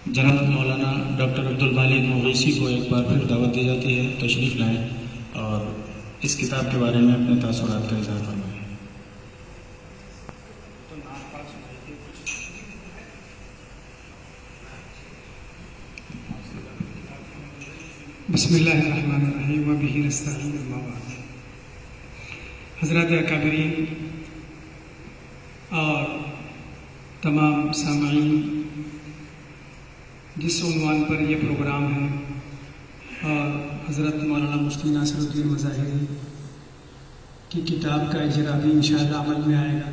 جناب مولانا ڈاکٹر عبدالمالک مغیثی کو ایک بار پھر دعوت دی جاتی ہے، تشریف لائیں اور اس کتاب کے بارے میں اپنے تاثرات کا اظہار فرمائیں۔ بسم اللہ الرحمن الرحیم وبہ نستعین اما بعد۔ حضرات اکابرین اور تمام سامعین، جس عنوان پر یہ پروگرام ہے اور حضرت مولانا مفتی ناصر الدین مظاہری کی کتاب کا اجرا بھی انشاءاللہ عمل میں آئے گا،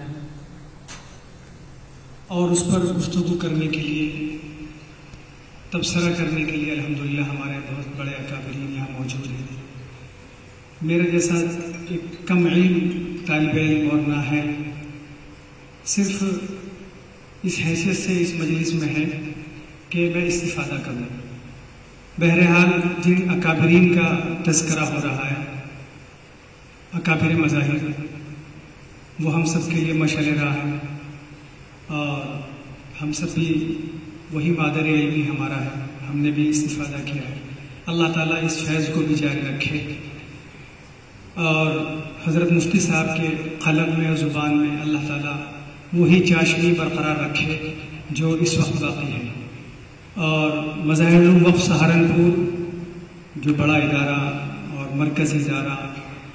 اور اس پر گفتگو کرنے کے لیے، تبصرہ کرنے کے لیے الحمدللہ ہمارے بہت بڑے اکابرین یہاں موجود ہیں۔ میرے جیسا ایک کم علم طالب علم اور نااہل صرف اس حیثیت سے اس مجلس میں ہے کہ میں استفادہ کروں۔ بہرحال جن اکابرین کا تذکرہ ہو رہا ہے، اکابر مذاہب، وہ ہم سب کے لیے مشعل راہ ہے، اور ہم سب بھی وہی مادر علمی ہمارا ہے، ہم نے بھی استفادہ کیا ہے۔ اللہ تعالیٰ اس فیض کو بھی جاری رکھے، اور حضرت مفتی صاحب کے قلم میں اور زبان میں اللہ تعالیٰ وہی چاشنی برقرار رکھے جو اس وقت باقی ہے۔ اور مظاہر الوقف سہارنپور جو بڑا ادارہ اور مرکزی ادارہ،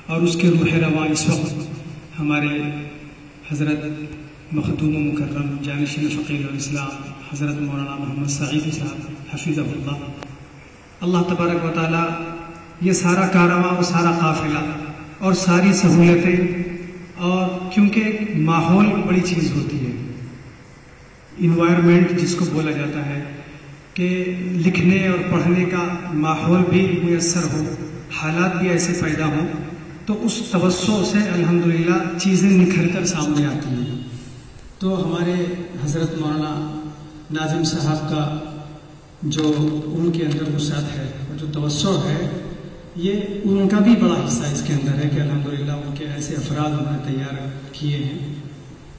اور اس کے روح رواں اس وقت ہمارے حضرت مخدوم و مکرم جانشین فقیر الاسلام حضرت مولانا محمد سعید صاحب حفظہ اللہ، اللہ تبارک و تعالیٰ یہ سارا کارواں اور سارا قافلہ اور ساری سہولتیں، اور کیونکہ ماحول بڑی چیز ہوتی ہے، انوائرمنٹ جس کو بولا جاتا ہے، کہ لکھنے اور پڑھنے کا ماحول بھی میسر ہو، حالات بھی ایسے پیدا ہوں، تو اس توسع سے الحمدللہ چیزیں نکھر کر سامنے آتی ہیں۔ تو ہمارے حضرت مولانا ناظم صاحب کا جو ان کے اندر وسعت ہے، جو توسع ہے، یہ ان کا بھی بڑا حصہ اس کے اندر ہے کہ الحمدللہ ان کے ایسے افراد انہوں نے تیار کیے ہیں۔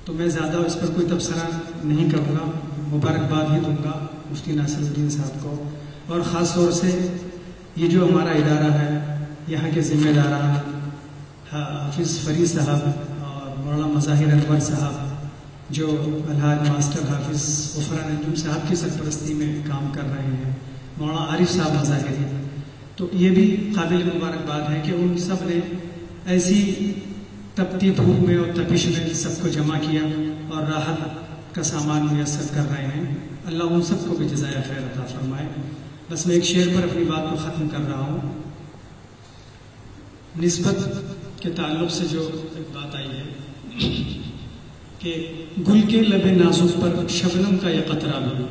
تو میں زیادہ اس پر کوئی تبصرہ نہیں کروں گا، مبارکباد ہی دوں گا مفتی ناصر الدین صاحب کو، اور خاص طور سے یہ جو ہمارا ادارہ ہے، یہاں کے ذمہ داران حافظ فرید صاحب اور مولانا مظاہر انور صاحب، جو الحاج ماسٹر حافظ غفران انجم صاحب کی سرپرستی میں کام کر رہے ہیں، مولانا عارف صاحب مظاہری، تو یہ بھی قابل مبارکباد ہے کہ ان سب نے ایسی تپتی دھوپ میں اور تپش میں سب کو جمع کیا اور راحت کا سامان میسر کر رہے ہیں۔ اللہ ان سب کو بھی جزائے خیر عطا فرمائے۔ بس میں ایک شعر پر اپنی بات کو ختم کر رہا ہوں۔ نسبت کے تعلق سے جو ایک بات آئی ہے کہ گل کے لب نازک پر شبنم کا یہ قطرہ بھی،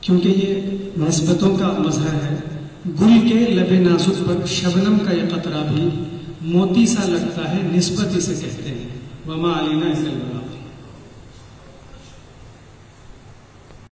کیونکہ یہ نسبتوں کا مظہر ہے، گل کے لب نازک پر شبنم کا یہ قطرہ بھی موتی سا لگتا ہے، نسبت اسے کہتے ہیں، وما علینا الا البلاغ۔